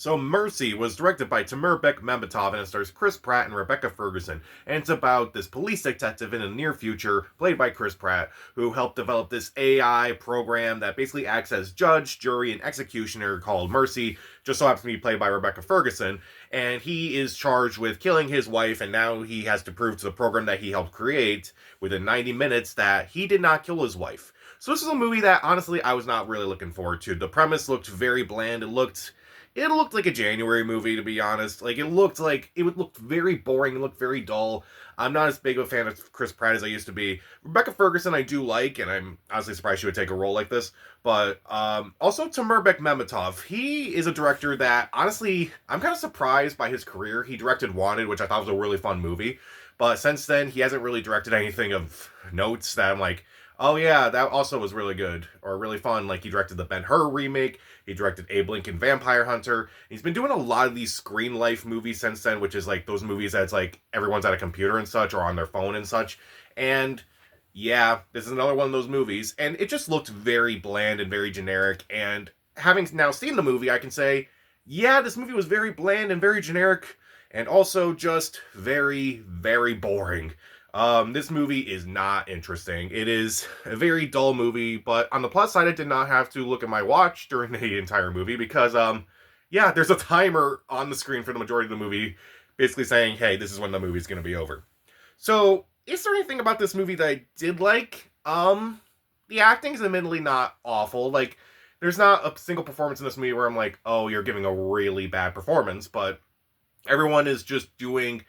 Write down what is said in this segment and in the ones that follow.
So Mercy was directed by Timur Bekmambetov and it stars Chris Pratt and Rebecca Ferguson. And it's about this police detective in the near future, played by Chris Pratt, who helped develop this AI program that basically acts as judge, jury, and executioner called Mercy. Just so happens to be played by Rebecca Ferguson. And he is charged with killing his wife, and now he has to prove to the program that he helped create within 90 minutes that he did not kill his wife. So this is a movie that honestly I was not really looking forward to. The premise looked very bland. It looked like a January movie, to be honest. It looked very boring. It looked very dull. I'm not as big of a fan of Chris Pratt as I used to be. Rebecca Ferguson, I do like, and I'm honestly surprised she would take a role like this. But also Timur Bekmambetov, he is a director that honestly I'm kind of surprised by his career. He directed Wanted, which I thought was a really fun movie, but since then he hasn't really directed anything of notes that I'm like, oh yeah, that also was really good or really fun. Like he directed the Ben-Hur remake. He directed Abe Lincoln Vampire Hunter. He's been doing a lot of these screen life movies since then, which is like those movies that's like everyone's at a computer and such or on their phone and such. And yeah, this is another one of those movies. And it just looked very bland and very generic. And having now seen the movie, I can say, yeah, this movie was very bland and very generic and also just very, very boring. This movie is not interesting. It is a very dull movie, but on the plus side, I did not have to look at my watch during the entire movie because, yeah, there's a timer on the screen for the majority of the movie, basically saying, hey, this is when the movie's going to be over. So, is there anything about this movie that I did like? The acting's admittedly not awful. Like, there's not a single performance in this movie where I'm like, oh, you're giving a really bad performance, but everyone is just doing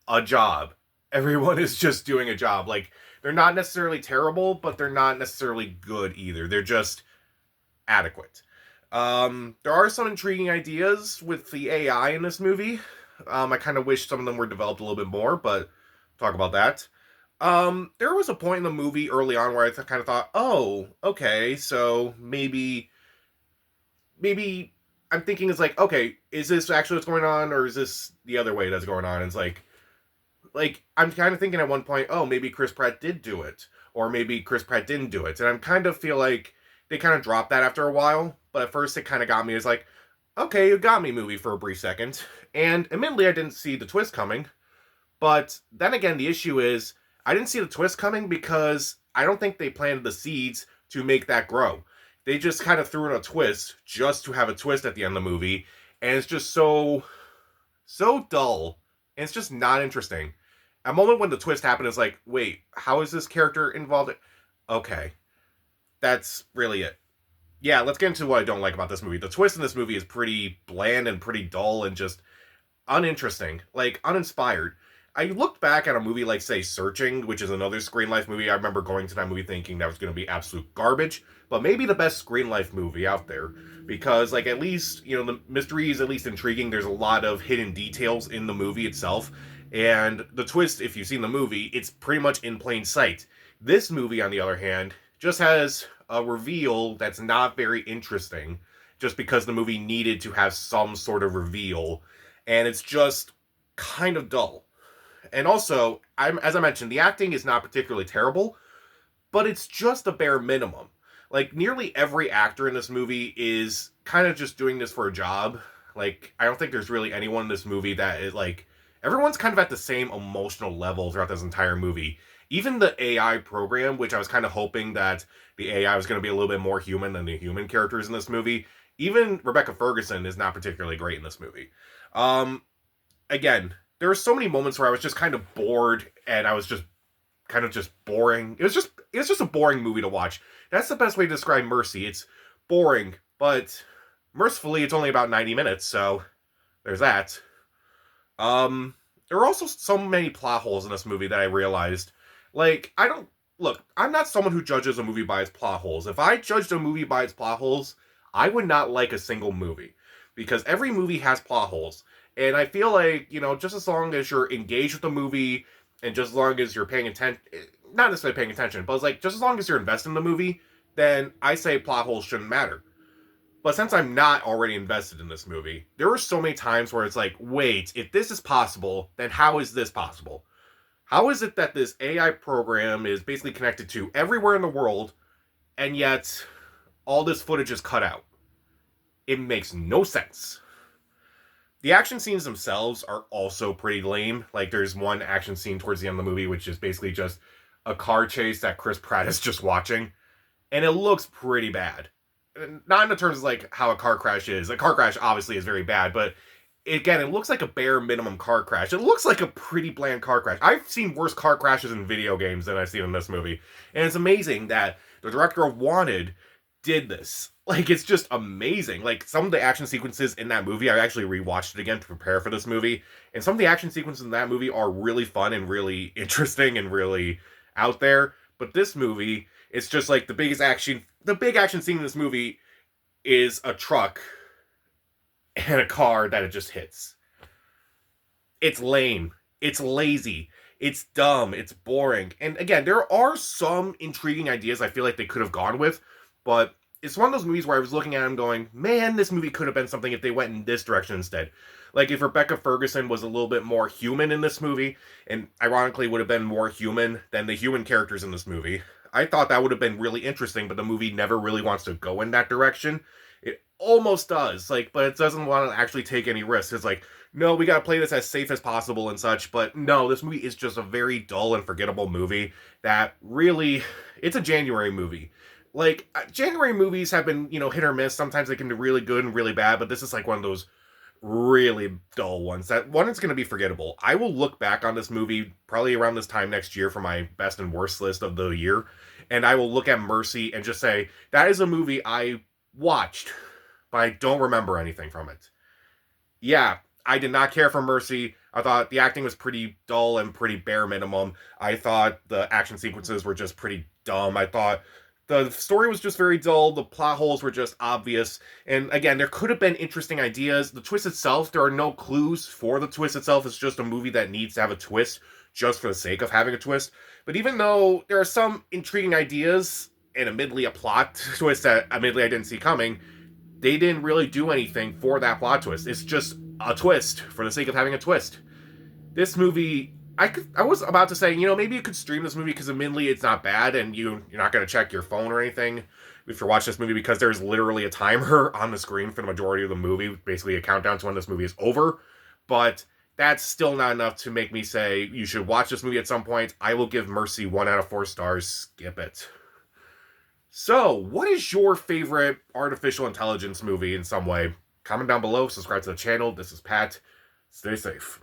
a job. Everyone is just doing a job. Like, they're not necessarily terrible, but they're not necessarily good either. They're just adequate. There are some intriguing ideas with the AI in this movie. I kind of wish some of them were developed a little bit more, but talk about that. There was a point in the movie early on where I kind of thought, oh, okay, so maybe I'm thinking it's like, okay, is this actually what's going on, or is this the other way that's going on? And it's like I'm kind of thinking at one point, oh, maybe Chris Pratt did do it, or maybe Chris Pratt didn't do it, and I'm kind of feel like they kind of dropped that after a while. But at first, it kind of got me. It's like, okay, you got me, movie, for a brief second, and admittedly, I didn't see the twist coming. But then again, the issue is I didn't see the twist coming because I don't think they planted the seeds to make that grow. They just kind of threw in a twist just to have a twist at the end of the movie, and it's just so dull, and it's just not interesting. At the moment when the twist happened, it's like, wait, how is this character involved? Okay, that's really it. Yeah, let's get into what I don't like about this movie. The twist in this movie is pretty bland and pretty dull and just uninteresting, like uninspired. I looked back at a movie like, say, Searching, which is another Screen Life movie. I remember going to that movie thinking that was going to be absolute garbage, but maybe the best Screen Life movie out there because, like, at least the mystery is at least intriguing. There's a lot of hidden details in the movie itself, and the twist, if you've seen the movie, it's pretty much in plain sight. This movie, on the other hand, just has a reveal that's not very interesting, just because the movie needed to have some sort of reveal, and it's just kind of dull. And also, as I mentioned, the acting is not particularly terrible, but it's just a bare minimum. Like nearly every actor in this movie is kind of just doing this for a job. Like I don't think there's really anyone in this movie that is like everyone's kind of at the same emotional level throughout this entire movie. Even the AI program, which I was kind of hoping that the AI was going to be a little bit more human than the human characters in this movie, even Rebecca Ferguson is not particularly great in this movie. Um, Again, there were so many moments where I was just kind of bored and I was just kind of just boring. It was just a boring movie to watch. That's the best way to describe Mercy. It's boring, but mercifully it's only about 90 minutes, so there's that. There were also so many plot holes in this movie that I realized. Like, I don't look, I'm not someone who judges a movie by its plot holes. If I judged a movie by its plot holes, I would not like a single movie. Because every movie has plot holes. And I feel like, just as long as you're engaged with the movie and just as long as you're paying attention, not necessarily paying attention, but it's like just as long as you're invested in the movie, then I say plot holes shouldn't matter. But since I'm not already invested in this movie, there were so many times where it's like, wait, if this is possible, then how is this possible? How is it that this AI program is basically connected to everywhere in the world, and yet all this footage is cut out? It makes no sense. The action scenes themselves are also pretty lame. Like, there's one action scene towards the end of the movie, which is basically just a car chase that Chris Pratt is just watching, and it looks pretty bad. Not in the terms of like how a car crash is. A car crash obviously is very bad, but again, it looks like a bare minimum car crash. It looks like a pretty bland car crash. I've seen worse car crashes in video games than I've seen in this movie, and it's amazing that the director of Wanted did this. Like, it's just amazing. Like, some of the action sequences in that movie, I actually rewatched it again to prepare for this movie, and some of the action sequences in that movie are really fun and really interesting and really out there. But this movie, it's just like the big action scene in this movie is a truck and a car that it just hits. It's lame. It's lazy. It's dumb. It's boring. And again, there are some intriguing ideas I feel like they could have gone with, but it's one of those movies where I was looking at them going, man, this movie could have been something if they went in this direction instead. Like, if Rebecca Ferguson was a little bit more human in this movie, and ironically would have been more human than the human characters in this movie, I thought that would have been really interesting, but the movie never really wants to go in that direction. It almost does, like, but it doesn't want to actually take any risks. It's like, no, we gotta play this as safe as possible and such, but no, this movie is just a very dull and forgettable movie that really, it's a January movie. Like, January movies have been, hit or miss. Sometimes they can be really good and really bad, but this is like one of those really dull ones that one is going to be forgettable. I will look back on this movie probably around this time next year for my best and worst list of the year, and I will look at Mercy and just say, that is a movie I watched, but I don't remember anything from it. Yeah, I did not care for Mercy. I thought the acting was pretty dull and pretty bare minimum. I thought the action sequences were just pretty dumb. I thought the story was just very dull. The plot holes were just obvious. And again, there could have been interesting ideas. The twist itself, there are no clues for the twist itself. It's just a movie that needs to have a twist just for the sake of having a twist. But even though there are some intriguing ideas and admittedly a plot twist that admittedly I didn't see coming, they didn't really do anything for that plot twist. It's just a twist for the sake of having a twist. This movie, I was about to say, maybe you could stream this movie because admittedly it's not bad and you're not going to check your phone or anything if you're watching this movie, because there's literally a timer on the screen for the majority of the movie, basically a countdown to when this movie is over. But that's still not enough to make me say you should watch this movie at some point. I will give Mercy 1 out of 4 stars. Skip it. So, what is your favorite artificial intelligence movie in some way? Comment down below, subscribe to the channel. This is Pat. Stay safe.